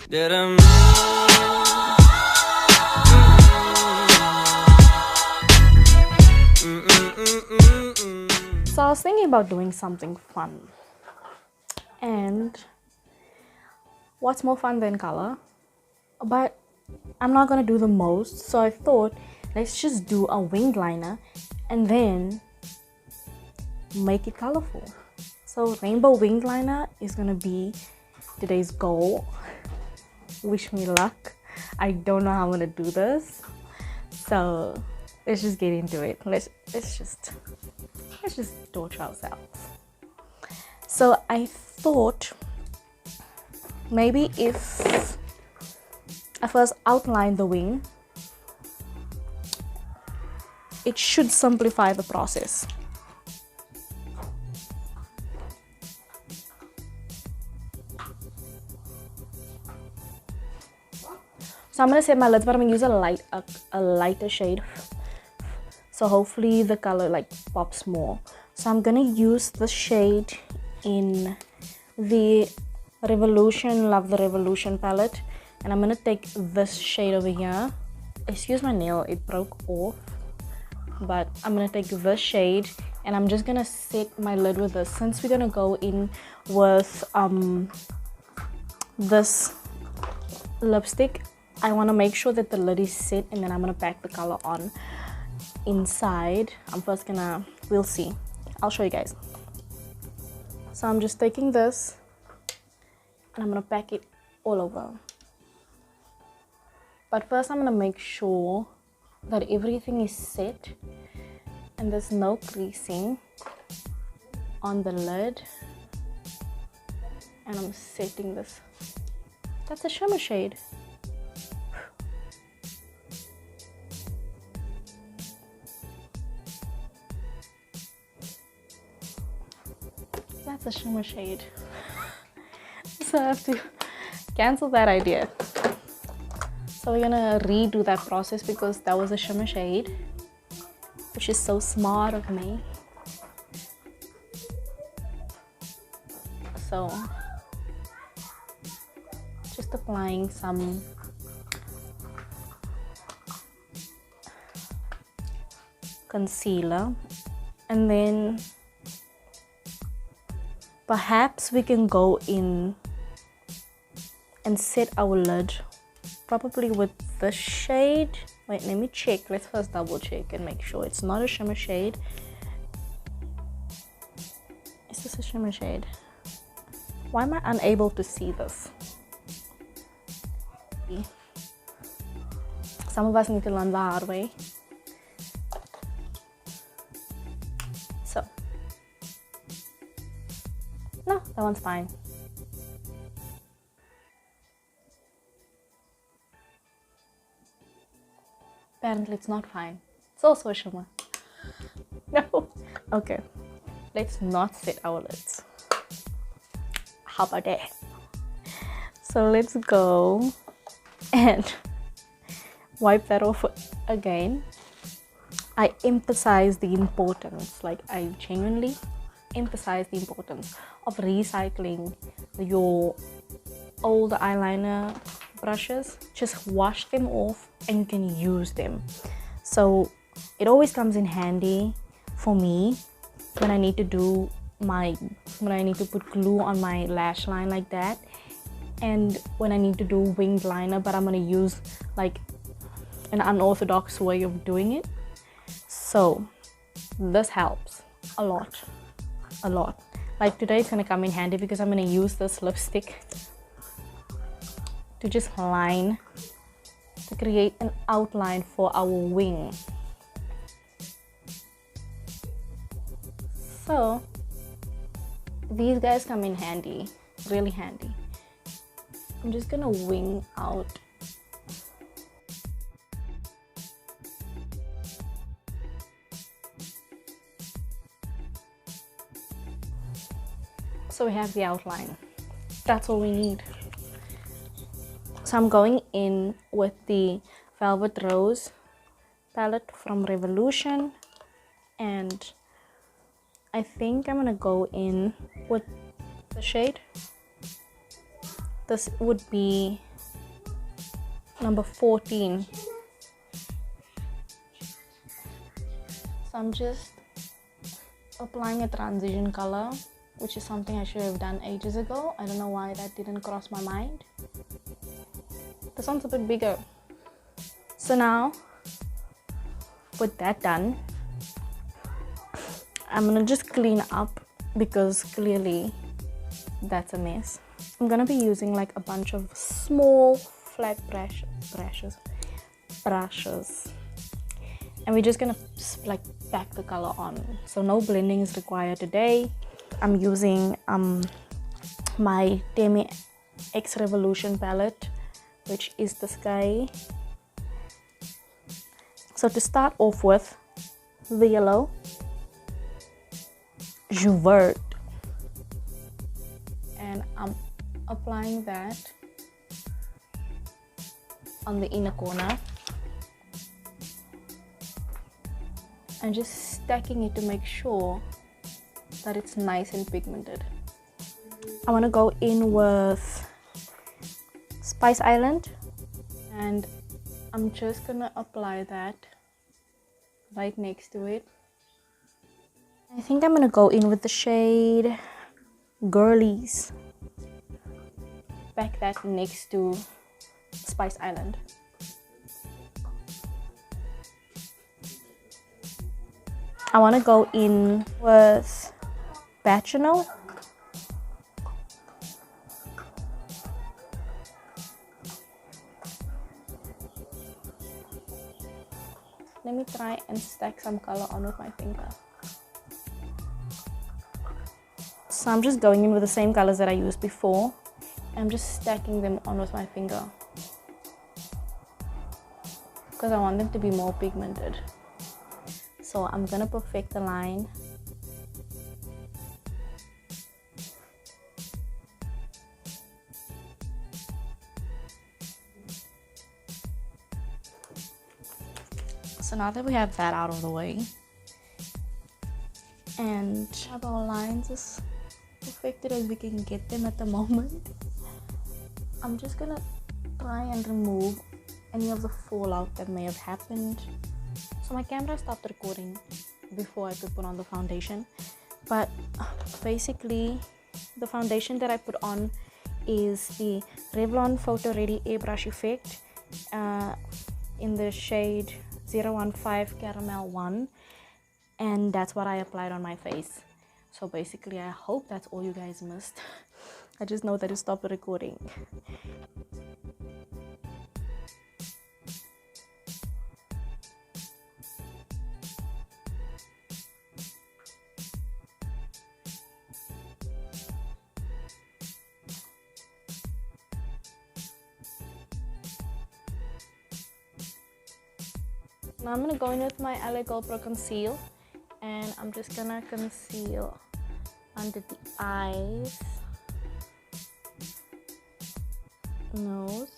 So I was thinking about doing something fun, and what's more fun than color? But I'm not gonna do the most, so I thought let's just do a winged liner and then make it colorful. So rainbow winged liner is gonna be today's goal. Wish me luck. I don't know how I'm gonna do this, so let's just get into it. Let's just torture ourselves. So I thought maybe if I first outline the wing, it should simplify the process. So I'm gonna set my lids, but I'm gonna use a lighter shade. So hopefully the color like pops more. So I'm gonna use the shade in the Revolution, Love the Revolution palette. And I'm gonna take this shade over here. Excuse my nail, it broke off. But I'm gonna take this shade and I'm just gonna set my lid with this. Since we're gonna go in with this lipstick, I wanna make sure that the lid is set, and then I'm gonna pack the color on inside. We'll see. I'll show you guys. So I'm just taking this and I'm gonna pack it all over. But first I'm gonna make sure that everything is set and there's no creasing on the lid. And I'm setting this. That's a shimmer shade. That's a shimmer shade. So I have to cancel that idea. So we're gonna redo that process because that was a shimmer shade, which is so smart of me. So just applying some concealer, and then perhaps we can go in and set our lid probably with this shade. Wait, let me check. Let's first double check and make sure it's not a shimmer shade. Is this a shimmer shade? Why am I unable to see this? Some of us need to learn the hard way. So, no, that one's fine. Apparently it's not fine. It's also a shimmer. No. Okay. Let's not set our lids. How about that? So let's go and wipe that off again. I emphasize the importance, like I genuinely emphasize the importance of recycling your old eyeliner brushes. Just wash them off and you can use them. So it always comes in handy for me when I need to put glue on my lash line like that, and when I need to do winged liner, but I'm gonna use like an unorthodox way of doing it. So this helps a lot. Like today it's gonna come in handy because I'm gonna use this lipstick to just line, to create an outline for our wing. So these guys come in handy, really handy. I'm just gonna wing out so we have the outline. That's all we need. So I'm going in with the Velvet Rose palette from Revolution, and I think I'm gonna go in with the shade. This would be number 14. So I'm just applying a transition color, which is something I should have done ages ago. I don't know why that didn't cross my mind. This one's a bit bigger. So now, with that done, I'm gonna just clean up because clearly that's a mess. I'm gonna be using like a bunch of small flat brushes, and we're just gonna like pack the color on. So no blending is required today. I'm using my Demi X Revolution palette, which is this guy. So to start off with, the yellow Jouvert, and I'm applying that on the inner corner and just stacking it to make sure that it's nice and pigmented. I want to go in with Spice Island, and I'm just gonna apply that right next to it. I think I'm gonna go in with the shade Girlies. Back that next to Spice Island. I want to go in with Bachanel. Let me try and stack some color on with my finger. So I'm just going in with the same colors that I used before. I'm just stacking them on with my finger because I want them to be more pigmented. So I'm gonna perfect the line. So now that we have that out of the way and have our lines as perfected as we can get them at the moment, I'm just gonna try and remove any of the fallout that may have happened. So my camera stopped recording before I could put on the foundation, but basically the foundation that I put on is the Revlon Photo Ready Airbrush Effect in the shade 015 Caramel 1, and that's what I applied on my face. So basically I hope that's all you guys missed. I just know that it stopped recording. Now I'm gonna go in with my LA GoPro Conceal, and I'm just gonna conceal under the eyes, nose,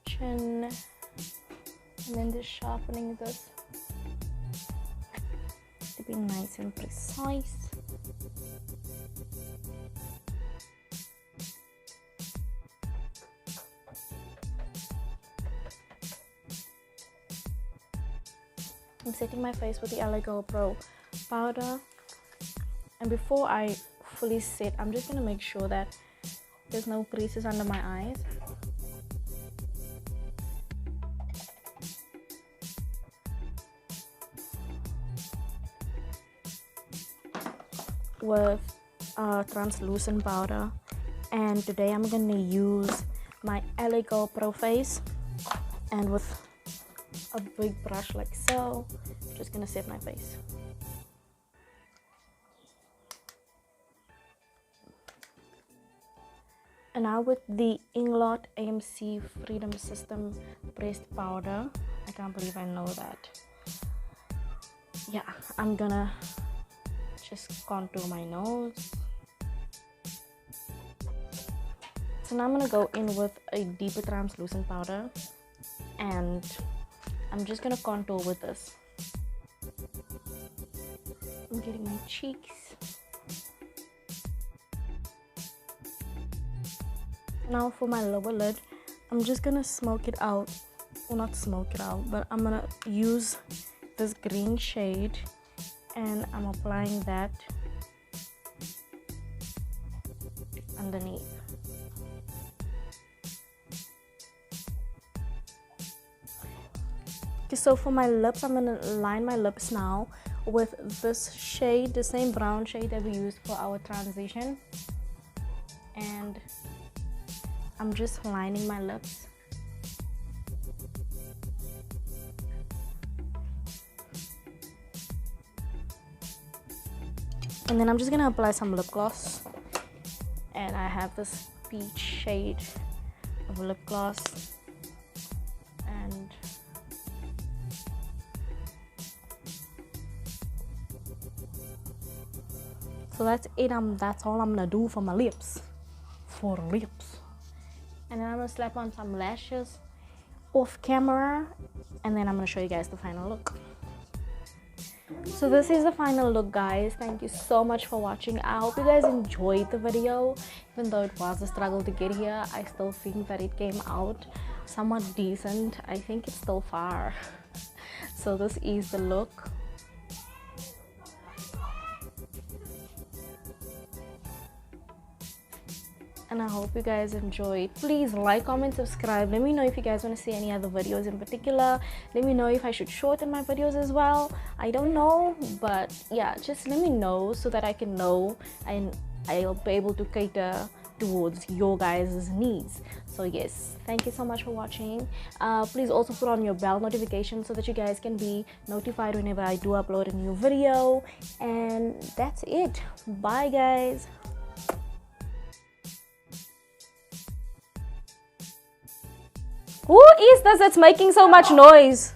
chin, and then just sharpening this to be nice and precise. I'm setting my face with the LA GoPro powder, and before I fully set, I'm just gonna make sure that there's no creases under my eyes. With translucent powder, and today I'm gonna use my LA GoPro face, and with a big brush like so, just gonna set my face. And now with the Inglot AMC Freedom System pressed powder, I can't believe I know that. Yeah, I'm gonna just contour my nose. So now I'm gonna go in with a deeper translucent powder, and I'm just gonna contour with this. I'm getting my cheeks. Now for my lower lid, I'm just gonna smoke it out. Well, not smoke it out, but I'm gonna use this green shade and I'm applying that underneath. Okay, so for my lips, I'm gonna line my lips now with this shade, the same brown shade that we used for our transition, and I'm just lining my lips. And then I'm just gonna apply some lip gloss, and I have this peach shade of lip gloss, and so that's it. That's all I'm gonna do for my lips. And then I'm gonna slap on some lashes off camera, and then I'm gonna show you guys the final look. So this is the final look, guys. Thank you so much for watching. I hope you guys enjoyed the video. Even though it was a struggle to get here, I still think that it came out somewhat decent. I think it's still far. So this is the look. And I hope you guys enjoyed. Please like, comment, subscribe. Let me know if you guys want to see any other videos in particular. Let me know if I should shorten my videos as well. I don't know, but yeah, just let me know so that I can know and I'll be able to cater towards your guys' needs. So yes, thank you so much for watching. Please also put on your bell notification so that you guys can be notified whenever I do upload a new video. And that's it. Bye, guys. Who is this that's making so much noise?